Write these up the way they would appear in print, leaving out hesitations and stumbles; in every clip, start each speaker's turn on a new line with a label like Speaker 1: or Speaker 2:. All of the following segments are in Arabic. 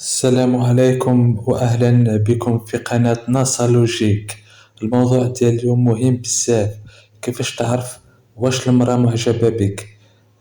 Speaker 1: السلام عليكم وأهلا بكم في قناة ناسا لوجيك. الموضوع ديال اليوم مهم بزاف. كيفاش تعرف واش المرأة معجبة بك؟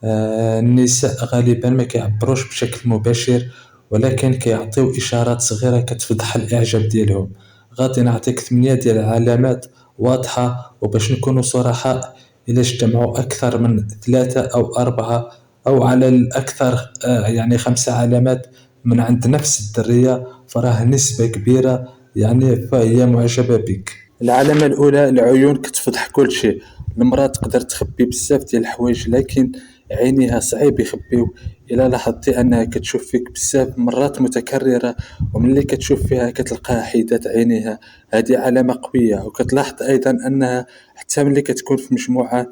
Speaker 1: النساء غالبا ما كيعبروش بشكل مباشر، ولكن كيعطيو إشارات صغيرة كتفضح الإعجاب ديالهم. غادي نعطيك 8 ديال العلامات واضحة، وباش نكونوا صراحة إلا اجتمعوا أكثر من 3 أو 4 أو على الأكثر يعني 5 علامات من عند نفس الدرية، فراه نسبة كبيرة يعني فهي معجبة بك. العلامة الأولى: العيون كتفضح كل شيء. المرأة تقدر تخبي بزاف ديال الحوايج، لكن عينيها صعيب يخبيو. إلا لاحظتي أنها كتشوف فيك بزاف مرات متكررة، وملي كتشوف فيها كتلقاها حيدات عينيها، هذه علامة قوية. وكتلاحظ أيضا أنها حتى ملي كتكون في مجموعة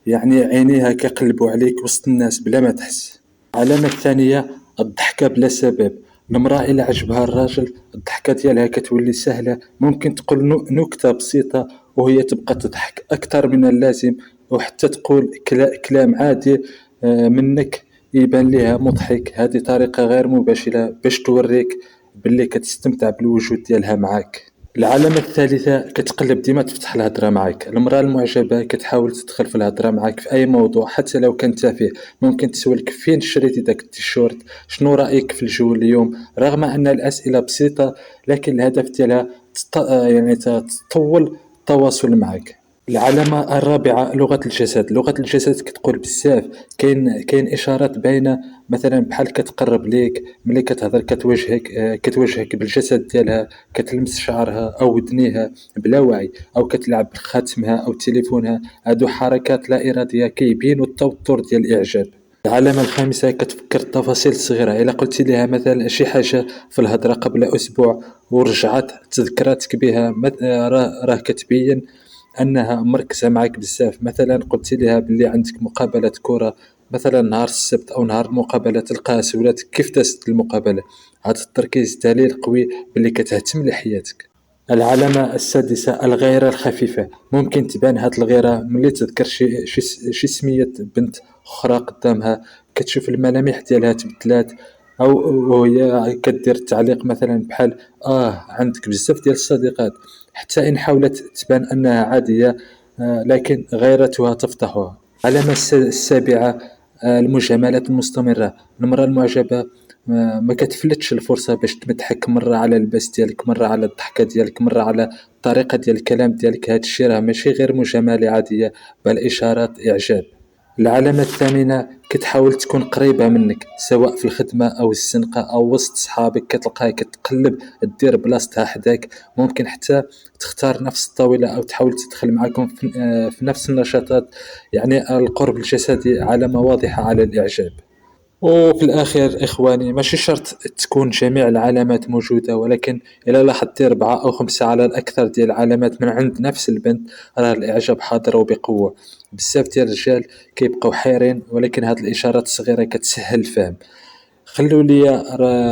Speaker 1: يعني عينيها كيقلبوا عليك وسط الناس بلا ما تحس. العلامة الثانية: الضحكة بلا سبب. المرأة إلا عجبها الراجل، الضحكة ديالها كتولي سهلة، ممكن تقول نكتة بسيطة وهي تبقى تضحك أكثر من اللازم، وحتى تقول كلام عادي منك يبان ليها مضحك. هذه طريقة غير مباشرة باش توريك باللي كتستمتع بالوجود ديالها معك. العلامة الثالثة: كتقلب ديما تفتح الهضرة معك. المرأة المعجبة كتحاول تدخل في الهضرة معك في أي موضوع حتى لو كان تافه. ممكن تسولك فين شريتي داك التيشيرت، شنو رأيك في الجو اليوم، رغم أن الأسئلة بسيطة، لكن الهدف ديالها يعني تطول التواصل معك. العلامة الرابعة: لغة الجسد. لغة الجسد كتقول بزاف. كاين إشارات باينة، مثلا بحال كتقرب ليك ملي كتهضر، كتوجهك بالجسد ديالها، كتلمس شعرها أو ودنيها بلا وعي، أو كتلعب بخاتمها أو تليفونها. هادو حركات لا إرادية كيبينوا التوتر ديال الإعجاب. العلامة الخامسة: كتفكر التفاصيل الصغيرة. إلا قلت لها مثلا شي حاجة في الهضرة قبل أسبوع ورجعت تذكراتك بها، راه كتبين أنها مركزة معك بزاف. مثلا قلت لها باللي عندك مقابلة كرة مثلا نهار السبت أو نهار المقابلة، تلقاها سولاتك كيف دازت المقابلة. هذا التركيز دليل قوي باللي كتهتم لحياتك. العلامة السادسة: الغيرة الخفيفة. ممكن تبان هاد الغيرة ملي تذكر شي سمية بنت أخرى قدامها، كتشوف الملامح ديالها تبدلات، أو وهي كدير تعليق مثلا بحال عندك بزاف ديال الصديقات، حتى إن حاولت تبان أنها عادية، لكن غيرتها تفضحها. العلامة السابعة: المجاملات المستمرة. المرأة المعجبة ما كتفلتش الفرصة باش تمدحك، مرة على اللباس ديالك، مرة على الضحكة ديالك، مرة على الطريقة ديال الكلام ديالك. هاد الشي راه ماشي غير مجاملة عادية، بل إشارات إعجاب. العلامة الثامنة: كتحاول تكون قريبة منك، سواء في الخدمة أو الزنقة أو وسط صحابك، كتلقاها كتقلب دير بلاصتها حداك. ممكن حتى تختار نفس الطاولة أو تحاول تدخل معكم في نفس النشاطات. يعني القرب الجسدي علامة واضحة على الإعجاب. وفي الأخير إخواني، ماشي شرط تكون جميع العلامات موجودة، ولكن إلا لاحظتي 4 أو 5 على الأكثر ديال العلامات من عند نفس البنت، راه الإعجاب حاضر وبقوة. بزاف ديال الرجال كيبقاو حيرين، ولكن هاد الإشارات الصغيرة كتسهل الفهم. خلوا لي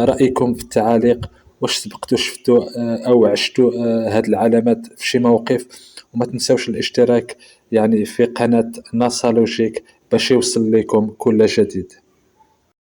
Speaker 1: رأيكم في التعاليق، واش سبقتوا شفتوا أو عشتوا هاد العلامات في شي موقف. وما تنسوش الاشتراك يعني في قناة ناسا لوجيك باش يوصل لكم كل جديد.